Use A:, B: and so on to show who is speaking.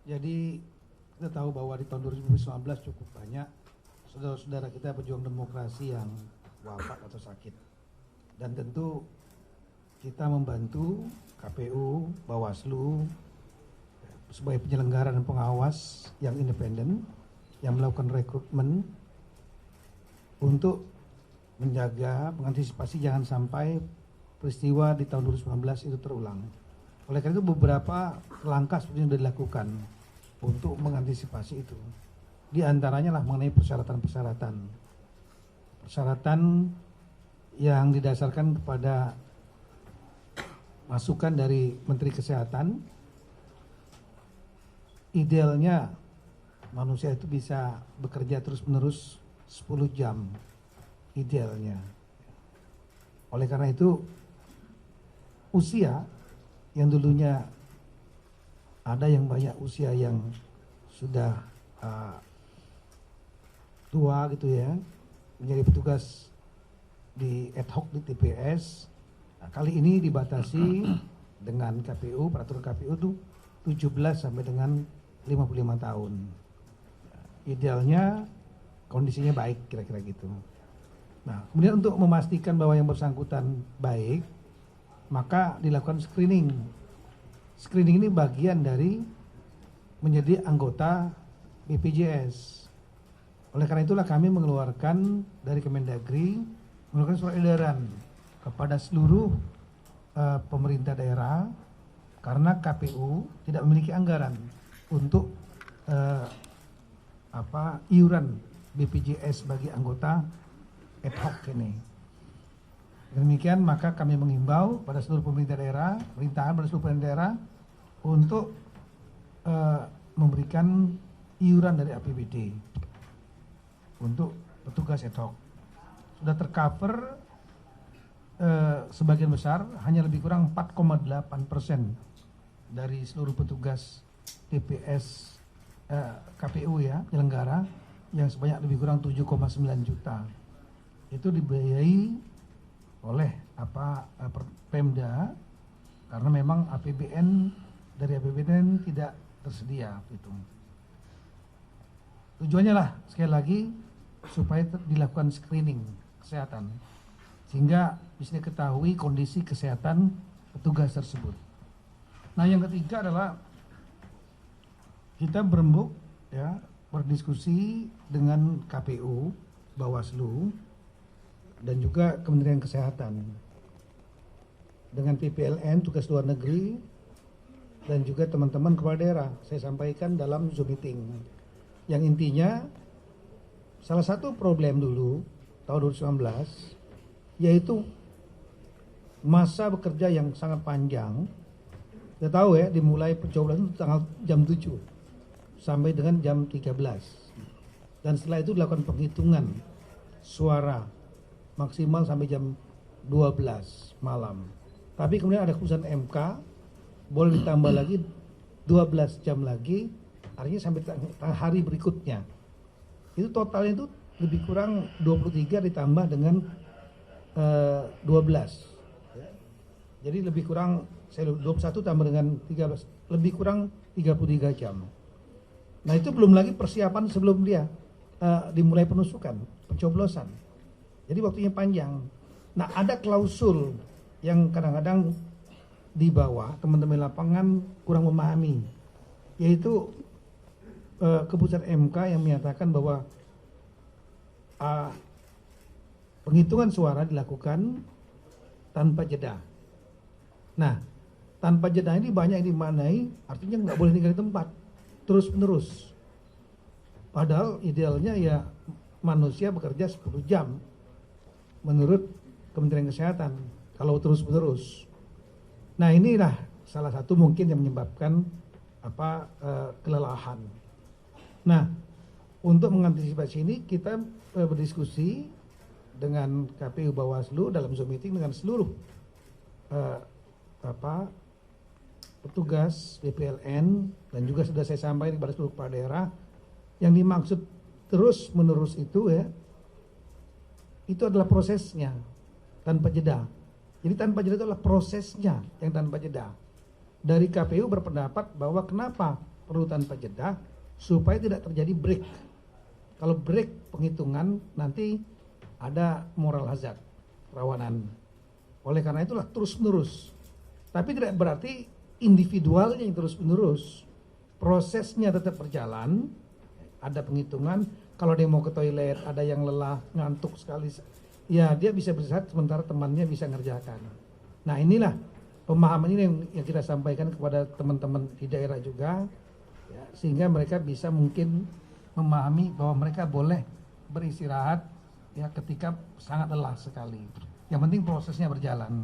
A: Jadi kita tahu bahwa di tahun 2019 cukup banyak saudara-saudara kita pejuang demokrasi yang wafat atau sakit. Dan tentu kita membantu KPU, Bawaslu sebagai penyelenggara dan pengawas yang independen yang melakukan rekrutmen untuk menjaga, mengantisipasi jangan sampai peristiwa di tahun 2019 itu terulang. Oleh karena itu beberapa langkah seperti yang sudah dilakukan untuk mengantisipasi itu. Di antaranya lah mengenai persyaratan-persyaratan. Persyaratan yang didasarkan kepada masukan dari Menteri Kesehatan. Idealnya manusia itu bisa bekerja terus-menerus 10 jam. Idealnya. Oleh karena itu usia yang dulunya ada yang banyak usia yang sudah tua gitu ya, menjadi petugas di ad hoc di TPS. Nah, kali ini dibatasi dengan KPU, peraturan KPU itu 17 sampai dengan 55 tahun. Idealnya kondisinya baik kira-kira gitu. Nah, kemudian untuk memastikan bahwa yang bersangkutan baik, maka dilakukan screening. Screening ini bagian dari menjadi anggota BPJS. Oleh karena itulah kami mengeluarkan dari Kemendagri, mengeluarkan surat edaran kepada seluruh pemerintah daerah karena KPU tidak memiliki anggaran untuk iuran BPJS bagi anggota ad hoc ini. Demikian maka kami mengimbau pada seluruh pemerintah daerah, pemerintahan pada seluruh pemerintah daerah untuk memberikan iuran dari APBD untuk petugas ad hoc. Sudah tercover sebagian besar, hanya lebih kurang 4,8% dari seluruh petugas TPS KPU ya, penyelenggara yang sebanyak lebih kurang 7,9 juta. Itu dibiayai oleh Pemda karena memang dari APBN tidak tersedia itu. Tujuannya lah sekali lagi supaya dilakukan screening kesehatan sehingga bisa diketahui kondisi kesehatan petugas tersebut. Nah, yang ketiga adalah kita berembuk ya, berdiskusi dengan KPU, Bawaslu dan juga Kementerian Kesehatan dengan PPLN, tugas luar negeri, dan juga teman-teman kepala daerah. Saya sampaikan dalam Zoom meeting yang intinya salah satu problem dulu tahun 2019 yaitu masa bekerja yang sangat panjang. Kita tahu ya, dimulai pencoblosan itu tanggal jam 7 sampai dengan jam 13 dan setelah itu dilakukan penghitungan suara maksimal sampai jam 12 malam. Tapi kemudian ada keputusan MK boleh ditambah lagi 12 jam lagi, artinya sampai hari berikutnya. Itu totalnya itu lebih kurang 23 ditambah dengan 12. Jadi lebih kurang 21 tambah dengan 13, lebih kurang 33 jam. Nah, itu belum lagi persiapan sebelum dia dimulai penusukan, pencoblosan. Jadi waktunya panjang. Nah, ada klausul yang kadang-kadang di bawah teman-teman lapangan kurang memahami, yaitu keputusan MK yang menyatakan bahwa penghitungan suara dilakukan tanpa jeda. Nah, tanpa jeda ini banyak yang dimaknai artinya nggak boleh tinggal di tempat terus-menerus. Padahal idealnya ya manusia bekerja 10 jam menurut Kementerian Kesehatan kalau terus-menerus. Nah, inilah salah satu mungkin yang menyebabkan kelelahan. Nah, untuk mengantisipasi ini kita berdiskusi dengan KPU Bawaslu dalam Zoom meeting dengan seluruh petugas BPLN dan juga sudah saya sampaikan kepada seluruh kepala daerah yang dimaksud terus-menerus itu ya, itu adalah prosesnya tanpa jeda. Jadi tanpa jeda itu adalah prosesnya yang tanpa jeda. Dari KPU berpendapat bahwa kenapa perlu tanpa jeda supaya tidak terjadi break. Kalau break penghitungan nanti ada moral hazard, kerawanan. Oleh karena itulah terus-menerus. Tapi tidak berarti individualnya yang terus-menerus. Prosesnya tetap berjalan, ada penghitungan. Kalau dia mau ke toilet, ada yang lelah, ngantuk sekali, ya dia bisa beristirahat sementara temannya bisa ngerjakan. Nah inilah pemahaman ini yang kita sampaikan kepada teman-teman di daerah juga, ya, sehingga mereka bisa mungkin memahami bahwa mereka boleh beristirahat ya ketika sangat lelah sekali. Yang penting prosesnya berjalan.